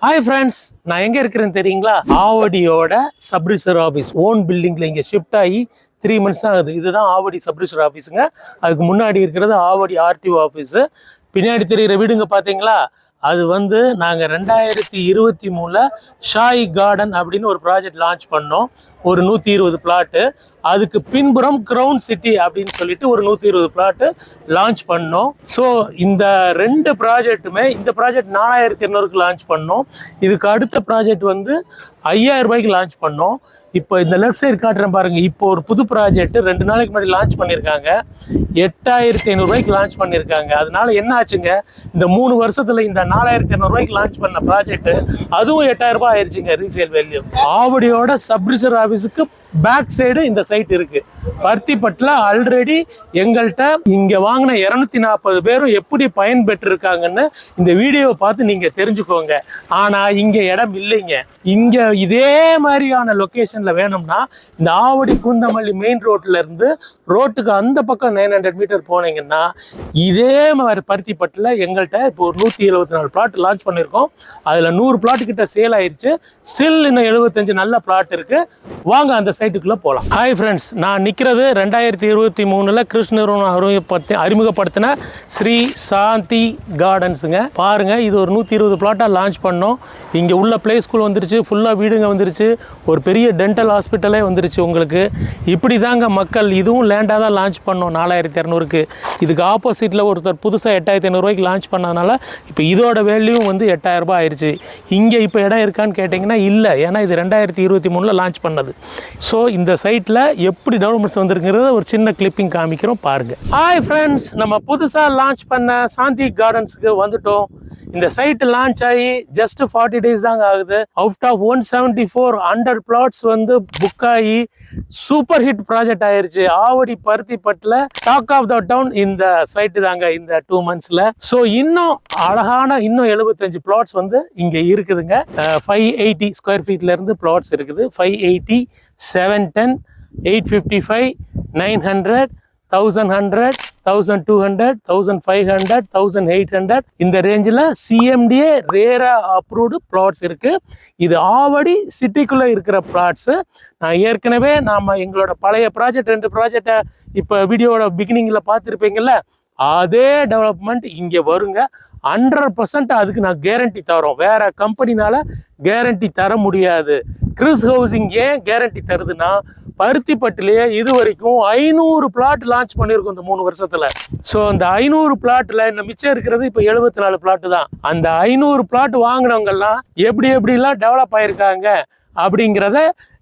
Hi friends, நான் எங்க இருக்கிறேன்னு தெரியுங்களா? ஆவடியோட சப்ரிசர் ஆஃபீஸ் ஓன் பில்டிங்ல இங்க ஷிஃப்ட் ஆகி 3 months தான் ஆகுது. இதுதான் ஆவடி சப்ரிசர் ஆஃபீஸுங்க. அதுக்கு முன்னாடி இருக்கிறது ஆவடி ஆர்டிஓ ஆஃபீஸு. பின்னாடி தெரிகிற வீடுங்க பார்த்தீங்களா, அது வந்து நாங்கள் 2023 ஷாய் கார்டன் அப்படின்னு ஒரு ப்ராஜெக்ட் லான்ச் பண்ணோம். ஒரு 120 பிளாட்டு. அதுக்கு பின்புறம் கிரவுன் சிட்டி அப்படின்னு சொல்லிட்டு ஒரு 120 பிளாட்டு லான்ச் பண்ணோம். ஸோ இந்த 2 ப்ராஜெக்ட்டுமே, இந்த ப்ராஜெக்ட் 4200க்கு லான்ச் பண்ணோம். இதுக்கு அடுத்த ப்ராஜெக்ட் வந்து 5000 ரூபாய்க்கு லான்ச் பண்ணோம். இப்போ இந்த லெஃப்ட் சைடு காட்டுறேன் பாருங்க. இப்போ ஒரு புது ப்ராஜெக்ட் 2 நாளைக்கு முன்னாடி லான்ச் பண்ணியிருக்காங்க. 8500 ரூபாய்க்கு லான்ச் பண்ணியிருக்காங்க. அதனால என்ன ஆச்சுங்க, இந்த 3 வருஷத்துல இந்த 4500 ரூபாய்க்கு லான்ச் பண்ண ப்ராஜெக்ட் அதுவும் 8000 ரூபாய் ஆயிடுச்சுங்க ரீசேல் வேல்யூ. ஆவடியோட சப்ரிசர் ஆஃபீஸுக்கு பேக் சைடு இந்த சைட் இருக்கு. பருத்திப்பட்டில் ஆல்ரெடி எங்கள்கிட்ட இங்க வாங்கின 240 பேரும் எப்படி பயன்பெற்று இருக்காங்கன்னு இந்த வீடியோவை பார்த்து நீங்க தெரிஞ்சுக்கோங்க. ஆனா இங்க இடம் இல்லைங்க. இங்க இதே மாதிரியான லொகேஷன்ல வேணும்னா இந்த ஆவடி பூந்தமல்லி மெயின் ரோட்ல இருந்து ரோட்டுக்கு அந்த பக்கம் 900 மீட்டர் போனீங்கன்னா இதே மாதிரி பருத்திப்பட்டில் எங்கள்கிட்ட இப்போ ஒரு 174 பிளாட் லான்ச் பண்ணியிருக்கோம். அதுல 100 பிளாட் கிட்ட சேல் ஆயிடுச்சு. ஸ்டில் இன்னும் 75 நல்ல பிளாட் இருக்கு. வாங்க அந்த சைட்டுக்குள்ள போகலாம். ஹாய் ஃப்ரெண்ட்ஸ், நான் நிற்கிறது 2023 கிருஷ்ண நிறுவனம் அறிமுகப்படுத்தின ஸ்ரீ சாந்தி கார்டன்ஸுங்க. பாருங்க, இது ஒரு 120 பிளாட்டாக லான்ச் பண்ணோம். இங்கே உள்ள பிளே ஸ்கூல் வந்துருச்சு, ஃபுல்லாக வீடுங்க வந்துருச்சு, ஒரு பெரிய டென்டல் ஹாஸ்பிட்டலே வந்துருச்சு உங்களுக்கு. இப்படி தாங்க மக்கள். இதுவும் லேண்டாக தான் லான்ச் பண்ணோம் 4200க்கு. இதுக்கு ஆப்போசிட்டில் ஒருத்தர் புதுசாக 8500 ரூபாய்க்கு லான்ச் பண்ணதுனால இப்போ இதோட வேல்யூ வந்து 8000 ரூபாய் ஆயிடுச்சு. இங்கே இப்போ இடம் இருக்கான்னு கேட்டிங்கன்னா இல்லை, ஏன்னா இது 2023 லான்ச் பண்ணது. ஸோ இந்த சைட்டில் எப்படி டெவலப்மெண்ட்ஸ் வந்துருங்கிறத ஒரு சின்ன கிளிப்பிங் காமிக்கிறோம் பாருங்க. ஹாய் ஃப்ரெண்ட்ஸ், நம்ம புதுசாக லான்ச் பண்ண சாந்தி கார்டன்ஸுக்கு வந்துட்டோம். இந்த சைட்டு லான்ச் ஆகி ஜஸ்ட் 40 டேஸ் தாங்க ஆகுது. அவுட் ஆஃப் 174 பிளாட்ஸ் வந்து புக் ஆகி சூப்பர் ஹிட் ப்ராஜெக்ட் ஆயிருச்சு. ஆவடி பருத்திப்பட்டில் டாக் ஆஃப் த டவுன் இந்த சைட்டு தாங்க இந்த 2 monthsல. ஸோ இன்னும் அழகான இன்னும் 75 பிளாட்ஸ் வந்து இங்கே இருக்குதுங்க. 580 ஸ்கொயர் ஃபீட்ல இருந்து பிளாட்ஸ் இருக்குது. 580, 710, 855, 900, 1100, 1200, 1500, 1800 இந்த ரேஞ்சில் சிஎம்டிஏ ரேரா அப்ரூவ்டு பிளாட்ஸ் இருக்கு. இது ஆவடி சிட்டிக்குள்ள இருக்கிற பிளாட்ஸ். நான் ஏற்கனவே நாம எங்களோட பழைய ப்ராஜெக்ட் 2 ப்ராஜெக்டை இப்போ வீடியோட பிகினிங்ல பார்த்துருப்பீங்கல்ல, அதே டெவலப்மெண்ட் இங்கே வருங்க. 100% அதுக்கு நான் கேரண்டி தரோம். வேற கம்பெனினால கேரண்டி தர முடியாது. கிறிஸ் ஹவுசிங் ஏன் கேரண்டி தருதுன்னா, பருத்திப்பட்டிலேயே இது வரைக்கும் 500 பிளாட் லான்ச் பண்ணியிருக்கோம் இந்த 3 வருஷத்துல. ஸோ அந்த 500 பிளாட்ல இந்த மிச்சம் இருக்கிறது இப்போ 74 பிளாட் தான். அந்த 500 பிளாட் வாங்கினவங்கெல்லாம் எப்படிலாம் டெவலப் ஆயிருக்காங்க அப்படிங்கிறத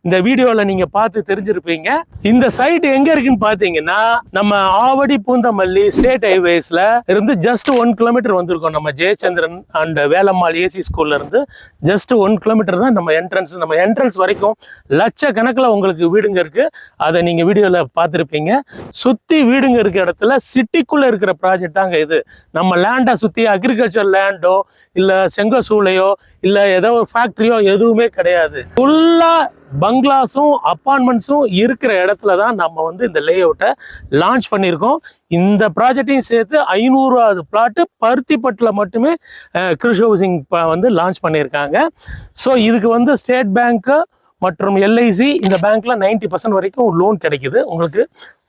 இந்த வீடியோவில் நீங்கள் பார்த்து தெரிஞ்சிருப்பீங்க. இந்த சைட் எங்கே இருக்குன்னு பார்த்தீங்கன்னா, நம்ம ஆவடி பூந்தமல்லி ஸ்டேட் ஹைவேஸில் இருந்து ஜஸ்ட் 1 கிலோமீட்டர் வந்திருக்கோம். நம்ம ஜெயச்சந்திரன் அண்ட் வேலம்மாள் ஏசி ஸ்கூல்ல இருந்து ஜஸ்ட் 1 கிலோமீட்டர் தான் நம்ம என்ட்ரன்ஸ். நம்ம என்ட்ரன்ஸ் வரைக்கும் லட்சக்கணக்கில் உங்களுக்கு வீடுங்க இருக்கு. அதை நீங்கள் வீடியோவில் பார்த்துருப்பீங்க. சுற்றி வீடுங்க இருக்கிற இடத்துல சிட்டிக்குள்ளே இருக்கிற ப்ராஜெக்ட் தாங்க இது. நம்ம லேண்டை சுற்றி அக்ரிகல்ச்சர் லேண்டோ இல்லை செங்கசூளையோ இல்லை ஏதோ ஒரு ஃபேக்ட்ரியோ எதுவுமே கிடையாது. ஃபுல்லாக பங்களாஸும் அப்பார்ட்மெண்ட்ஸும் இருக்கிற இடத்துல தான் நம்ம வந்து இந்த லே அவுட்டை லான்ச் பண்ணியிருக்கோம். இந்த ப்ராஜெக்டையும் சேர்த்து 500வது பிளாட்டு பருத்திப்பட்டில் மட்டுமே கிறிஸ் ஹவுசிங் வந்து லான்ச் பண்ணியிருக்காங்க. ஸோ இதுக்கு வந்து ஸ்டேட் பேங்க்கு மற்றும் எல்ஐசி இந்த பேங்க்ல 90% வரைக்கும் லோன் கிடைக்குது உங்களுக்கு.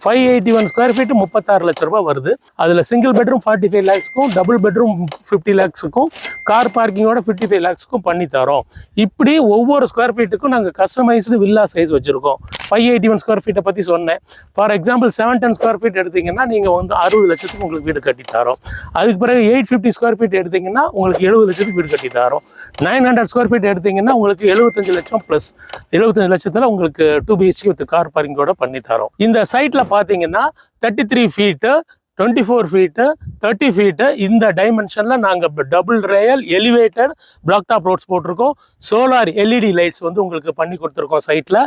581 ஸ்கொயர் ஃபீட் 36 லட்சம் ரூபாய் வருது. அதில் சிங்கிள் பெட்ரூம் 45 லேக்ஸ்க்கும், டபுள் பெட்ரூம் 50 லேக்ஸுக்கும், கார் பார்க்கிங்கோட 55 லேக்ஸ்க்கும் பண்ணி தரோம். இப்படி ஒவ்வொரு ஸ்கொயர் ஃபீட்டுக்கும் நாங்கள் கஸ்டமைஸ்டு வில்லா சைஸ் வச்சுருக்கோம். 581 ஸ்கொயர் ஃபீட்டை பற்றி சொன்னேன். ஃபார் எக்ஸாம்பிள் 710 ஸ்கொயர் ஃபீட் எடுத்தீங்கன்னா நீங்கள் வந்து 60 லட்சத்துக்கு உங்களுக்கு வீடு கட்டி தரோம். அதுக்கு பிறகு 850 ஸ்கொயர் ஃபீட் எடுத்தீங்கன்னா உங்களுக்கு 70 லட்சத்துக்கு வீடு கட்டி தரோம். 900 ஸ்கொயர் ஃபீட் எடுத்தீங்கன்னா உங்களுக்கு 75 லட்சம் ப்ளஸ் 75 லட்சத்தில் உங்களுக்கு 2 BHK வித் கார் பார்க்கிங்கோட பண்ணி தரோம். இந்த சைட்டில் பார்த்தீங்கன்னா 33 ஃபீட்டு, 24 ஃபீட்டு, 30 ஃபீட்டு இந்த டைமென்ஷனில் நாங்கள் double royal elevated black top roads போட்டிருக்கோம். சோலார் எல்இடி லைட்ஸ் வந்து உங்களுக்கு பண்ணி கொடுத்துருக்கோம். சைட்டில்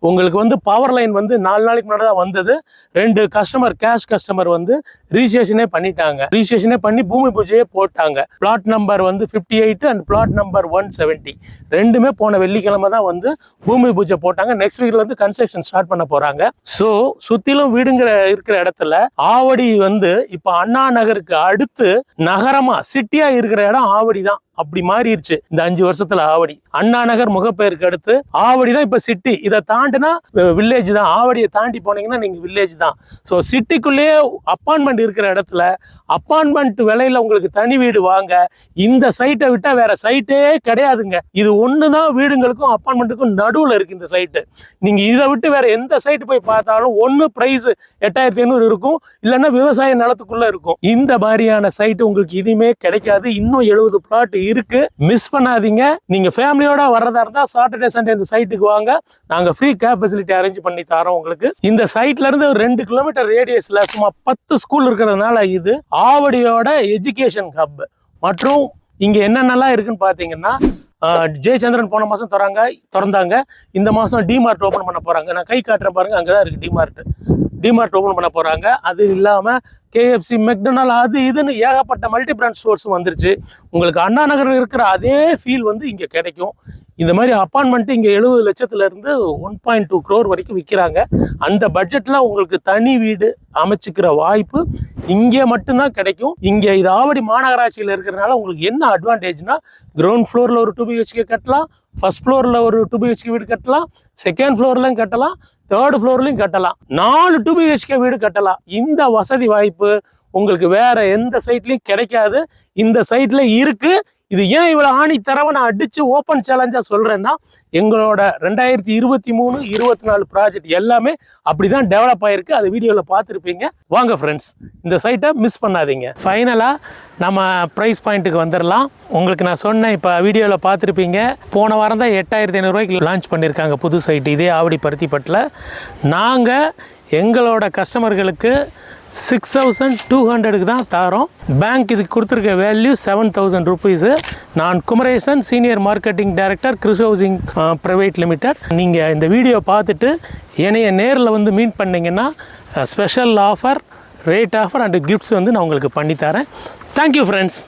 உங்களுக்கு வந்து பவர் லைன் வந்து 4 நாளைக்கு முன்னாடி தான் வந்தது. 2 கஸ்டமர் கேஷ் கஸ்டமர் வந்து ரிஜிஸ்ட்ரேஷனே பண்ணிட்டாங்க. ரிஜிஸ்ட்ரேஷனே பண்ணி பூமி பூஜையே போட்டாங்க. பிளாட் நம்பர் வந்து 58 அண்ட் பிளாட் நம்பர் 170 ரெண்டுமே போன வெள்ளிக்கிழமை தான் வந்து பூமி பூஜை போட்டாங்க. நெக்ஸ்ட் வீக்ல இருந்து கன்ஸ்ட்ரக்ஷன் ஸ்டார்ட் பண்ண போறாங்க. ஸோ சுற்றிலும் வீடுங்கிற இருக்கிற இடத்துல ஆவடி வந்து இப்போ அண்ணா நகருக்கு அடுத்து நகரமா சிட்டியா இருக்கிற இடம் ஆவடி தான். அப்படி மாறிடுச்சு இந்த 5 வருஷத்துல ஆவடி. அண்ணா நகர் முகப்பெயருக்கு அடுத்து ஆவடி தான் இப்ப சிட்டி. இதை தாண்டினா வில்லேஜ் தான். ஆவடியை தாண்டி போனீங்கன்னா நீங்க வில்லேஜ் தான். ஸோ சிட்டிக்குள்ளேயே அப்பார்ட்மெண்ட் இருக்கிற இடத்துல அப்பார்ட்மெண்ட் விலையில உங்களுக்கு தனி வீடு வாங்க. இந்த சைட்டை விட்டா வேற சைட்டே கிடையாதுங்க. இது ஒண்ணுதான் வீடுங்களுக்கும் அப்பார்ட்மெண்ட்டுக்கும் நடுவுல இருக்கு இந்த சைட்டு. நீங்க இதை விட்டு வேற எந்த சைட்டு போய் பார்த்தாலும் ஒன்னு பிரைஸ் 8500 இருக்கும், இல்லைன்னா விவசாய நிலத்துக்குள்ள இருக்கும். இந்த மாதிரியான சைட்டு உங்களுக்கு இனிமே கிடைக்காது. இன்னும் 70 பிளாட் இருக்கு, மிஸ் பண்ணாதீங்க. நீங்க ஃபேமிலியோட வர்றதா இருந்தா சாட்டர்டே சண்டே இந்த சைட்டுக்கு வாங்க. நாங்க ஃப்ரீ கேப் ஃபெசிலிட்டி அரேஞ்ச் பண்ணி தரோம் உங்களுக்கு. இந்த சைட்ல இருந்து 2 கிலோமீட்டர் ரேடியஸ்ல சும்மா 10 ஸ்கூல் இருக்கிறதுனால இது ஆவடியோட எஜுகேஷன் ஹப். மற்றும் இங்க என்னென்னலாம் இருக்குன்னு பாத்தீங்கன்னா, ஜெயச்சந்திரன் போன மாசம் திறந்தாங்க. இந்த மாசம் டிமார்ட் ஓபன் பண்ண போறாங்க. நான் கை காட்டுறேன் பாருங்க, அங்கதான் இருக்கு டிமார்ட் ஓபன் பண்ண போறாங்க. அது இல்லாம கேஎஃப்சி, மெக்டொனால்ட், அது இதுன்னு ஏகப்பட்ட மல்டி பிராண்ட் ஸ்டோர்ஸும் வந்துருச்சு. உங்களுக்கு அண்ணா நகரில் இருக்கிற அதே ஃபீல் வந்து இங்கே கிடைக்கும். இந்த மாதிரி அப்பார்ட்மெண்ட் இங்கே 70 லட்சத்துல இருந்து 1.2 crore வரைக்கும் விற்கிறாங்க. அந்த பட்ஜெட்டில் உங்களுக்கு தனி வீடு அமைச்சுக்கிற வாய்ப்பு இங்கே மட்டும்தான் கிடைக்கும். இங்கே இது ஆவடி மாநகராட்சியில் இருக்கிறதுனால உங்களுக்கு என்ன அட்வான்டேஜ்னா, கிரவுண்ட் ஃப்ளோரில் ஒரு 2 BHK கட்டலாம், ஃபர்ஸ்ட் ஃப்ளோரில் ஒரு 2 BHK வீடு கட்டலாம், செகண்ட் ஃப்ளோர்லையும் கட்டலாம், தேர்ட் ஃப்ளோர்லையும் கட்டலாம், 4 2 BHK வீடு கட்டலாம். இந்த வசதி வாய்ப்பு உங்களுக்கு வேற எந்த சைட்லையும் கிடைக்காது. இந்த சைட்ல இருக்கு. இது ஏன் இவ்வளவு ஆணித்தரவை நான் அடிச்சு ஓப்பன் சேலஞ்சா சொல்றேன்னா, எங்களோட 2023-24 ப்ராஜெக்ட் எல்லாமே அப்படிதான் டெவலப் ஆயிருக்கு. அது வீடியோவில் பார்த்துருப்பீங்க. வாங்க ஃப்ரெண்ட்ஸ், இந்த சைட்டை மிஸ் பண்ணாதீங்க. ஃபைனலாக நம்ம ப்ரைஸ் பாயிண்ட்டுக்கு வந்துடலாம். உங்களுக்கு நான் சொன்னேன், இப்போ வீடியோவில் பார்த்துருப்பீங்க, போன வாரம் தான் 8500 ரூபாய்க்கு லான்ச் பண்ணியிருக்காங்க புது சைட்டு, இதே ஆவடி பருத்திப்பட்டில். நாங்கள் எங்களோட கஸ்டமர்களுக்கு 6200க்கு தான் தரோம். பேங்க் இதுக்கு கொடுத்துருக்க வேல்யூ 7000 ருபீஸு. நான் Kumaresan, senior marketing director, Chris housing private limited. நீங்கள் இந்த வீடியோ பார்த்துட்டு என்னைய நேரில் வந்து மீட் பண்ணிங்கன்னா special offer, rate offer and gifts வந்து நான் உங்களுக்கு பண்ணித்தரேன். Thank you friends.